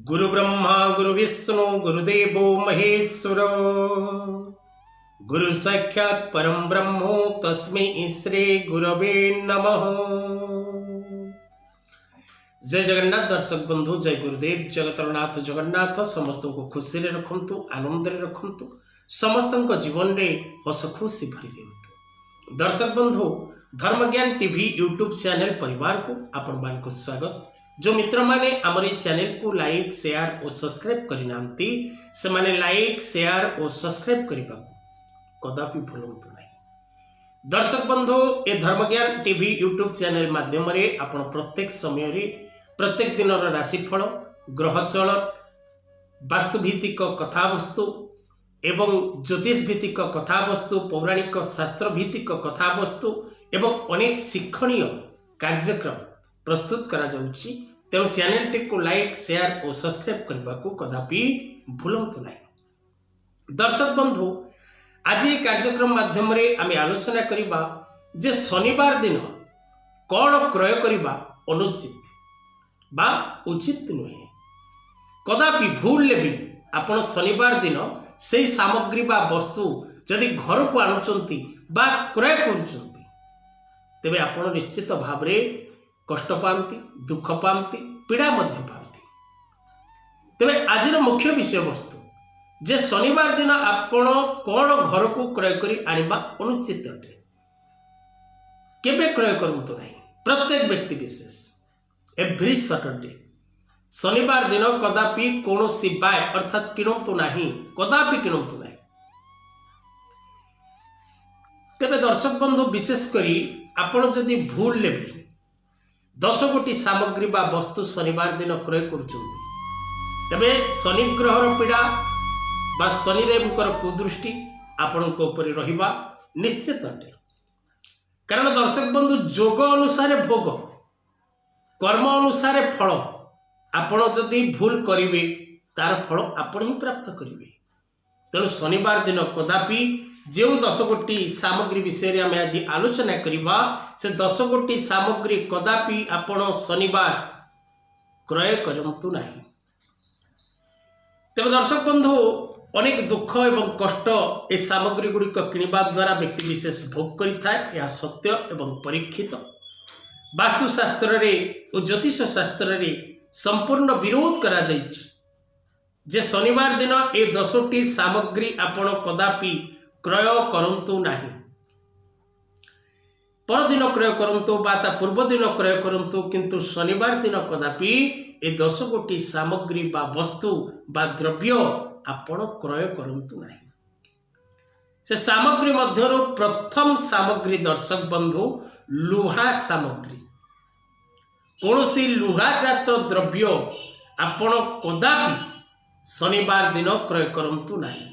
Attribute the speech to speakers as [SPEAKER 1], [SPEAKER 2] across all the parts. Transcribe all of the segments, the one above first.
[SPEAKER 1] गुरु ब्रह्मा गुरु विष्णु गुरुदेवो महेश्वर गुरु साक्षात् परम ब्रह्मो तस्मै श्री गुरवे नमः। जय जगन्नाथ दर्शक बंधु, जय गुरुदेव जगतरनाथ जगन्नाथ समस्त को खुशी रे रखंतु, आनंद रे रखंतु, समस्त जीवन रे हस खुशी भरी दियंतु। दर्शक बंधु, धर्मज्ञान टीवी यूट्यूब चैनल परिवार को आपण मान को स्वागत। जो मित्र माने आमर चैनल को लाइक शेयर और सब्सक्राइब करिनांती से माने लाइक शेयर और सब्सक्राइब करबा कदापि भूलंतु नहीं। दर्शक बंधु, ए धर्मज्ञान टीवी यूट्यूब चैनल माध्यम रे आपण प्रत्येक समय रे प्रत्येक दिन राशिफल, ग्रहचल, वास्तुभित्तिक कथावस्तु एवं ज्योतिष भित्तिक कथावस्तु, पौराणिक शास्त्र भित्तिक कथावस्तु एवं अनेक शिक्षणीय कार्यक्रम प्रस्तुत करा जाउची। तेणु चैनल टी को लाइक शेयर और सब्सक्राइब करने को कदापि भूलंतु नहीं। दर्शक बंधु, आज ये कार्यक्रम माध्यम रे आमे आलोचना करिबा जे शनिवार दिन कौन क्रय करिबा अनुचित बा उचित नुहे। कदापि भूल ले भी आपण शनिवार दिन से सामग्री बा वस्तु जदि घर को आणुचंती बा क्रय करूचंती तेबे आपण निश्चित भाव रे कष्ट पाती, दुख पाती, पीड़ा मध्य पाती। तेरे आज मुख्य विषय वस्तु जे शनिवार दिन आपण कौन घर को क्रय करी आनिबा अनुचित अटे। केबे क्रय करंतु नहीं। प्रत्येक व्यक्ति विशेष एवरी सैटरडे शनिवार दिन कदापि कौनसी बाय अर्थात किणतु नहीं, कदापि किणतु नहीं। तेरे दर्शक बंधु, विशेष करी आपण जदि भूल ले भी 10 कोटी सामग्री बा वस्तु शनिवार दिन क्रय करुचंती तबे शनि ग्रहर पीड़ा बा शनिदेवकर कुदृष्टि आपणक ऊपर रहिबा निश्चित अटे। कारण दर्शक बंधु, जोग अनुसार भोग, कर्म अनुसार फल। आपण जदि भूल करिवे तार फल आपण ही प्राप्त करिवे। तेणु शनिवार दिन कदापि जो 10 कोटी सामग्री विषय आम आज आलोचना करवा से 10 कोटी सामग्री कदापि आपण शनिवार क्रय करंतु नहीं। तेज दर्शक बंधु, अनेक दुख एवं कष्ट ए सामग्री गुड़िक किणवा द्वारा व्यक्ति विशेष भोग करिथाय। यह सत्य एवं परीक्षित। वास्तुशास्त्र रे और ज्योतिष शास्त्र रे संपूर्ण विरोध करा जायछि जे शनिवार दिन ए 10टी सामग्री आपण कदापि क्रय करंतु नहीं। परदिन क्रय करंतु बा ता पूर्व दिन क्रय करंतु, किंतु शनिवार दिन कदापि ए 10 कोटी सामग्री बा वस्तु बा द्रव्य आपण क्रय करंतु नहीं। से सामग्री मध्यरु प्रथम सामग्री दर्शक बंधु लुहा सामग्री। कौनसी लुहा जात द्रव्य आपण कदापि शनिवार दिन क्रय करंतु नहीं।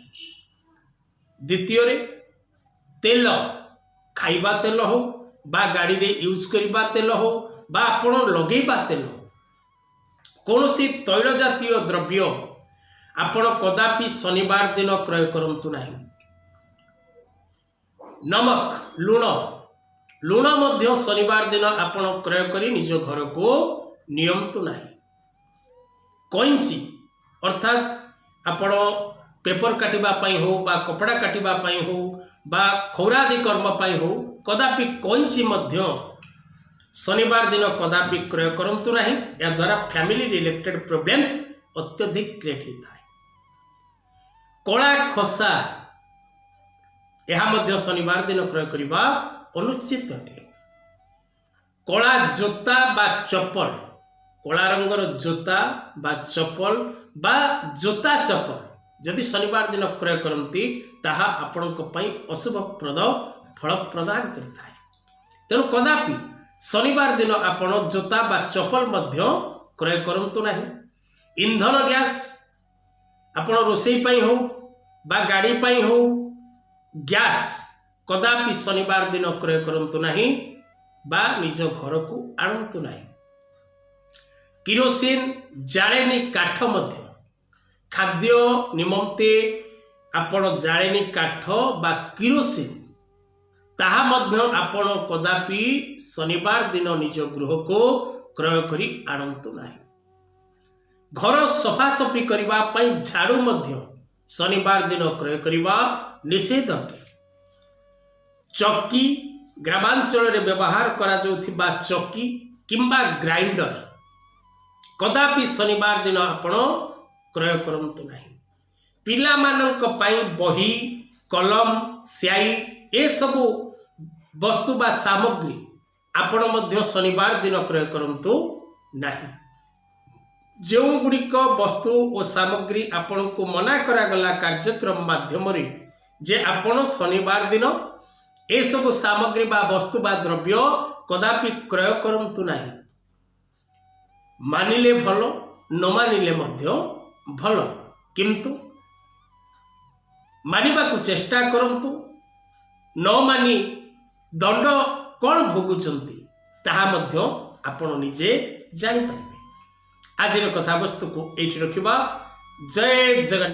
[SPEAKER 1] द्वितीय रे तेल, खाइबा तेल हो बा गाड़ी रे यूज करिबा तेल हो बा आपण लगेबा तेल, कौनसी तैल जातीय द्रव्य आपण कदापि शनिवार दिन क्रय करंतु नहीं। नमक, लुण, लुण मध्य शनिवार दिन आपण क्रय करी निज घर को नियंतु नहीं। कैंची अर्थात आपण पेपर काटिबा पाई हो बा कपड़ा काटिबा पाई हो बा खौरादि कर्म पाई हो, कदापि कैंची मध्य शनिवार दिन कदापि क्रय करंतु नहीं। या द्वारा फैमिली रिलेटेड प्रॉब्लम्स अत्यधिक क्रिएट होता है। कला खसा यह मध्य शनिवार दिन क्रय करिबा अनुचित अटे। कला जोता बा चप्पल, कला रंगर जोता बा चप्पल बा जोता चप्पल यदि शनिवार दिन क्रय करती ताहा आपणक पई अशुभप्रद फल प्रदान करिथाय। तेणु कदापि शनिवार दिन आपण जोता बा चप्पल मध्य क्रय करंतु नहीं। ईंधन गैस आपण रोषेई पई हो बा गाड़ी पई हो, गैस कदापि शनिवार दिन क्रय करंतु नहीं बा निज घर को आणंतु नहीं। किरोसिन जाळेनी काठ मध्य खाद्य निमंते आपण जाळेनी काठ बा किरोसिन ताहा मध्य आपण कदापि शनिवार दिन निज गृह को क्रय करी आणंतु नहीं। घर सफासफी करबा पई झाड़ू मध्य शनिवार दिन क्रय करबा निषेध अटे। चक्की ग्रामांचल रे व्यवहार करा जाउथिबा चक्की किंबा ग्राइंडर कदापि शनिवार दिन आपण क्रय करंतु नहीं। पिला मानक पई बही कलम स्याई ए सबु वस्तु बा सामग्री आपण मध्य शनिवार दिन क्रय करंतु नहीं। जो गुड़िक वस्तु और सामग्री आपण को मना करागला कार्यक्रम माध्यम जे आपण शनिवार दिन ए सब सामग्री बा वस्तु बा द्रव्य कदापि क्रय करंतु नहीं। मानिले भल न मानिले मध्य भल, किंतु मानिबा को चेष्टा करंतु। न मानी दंड कौन भोगुचंती ताहा मध्य आपण निजे जानि पारिबे। आज कथा वस्तु को एठी रखिबा। जय जगन्नाथ।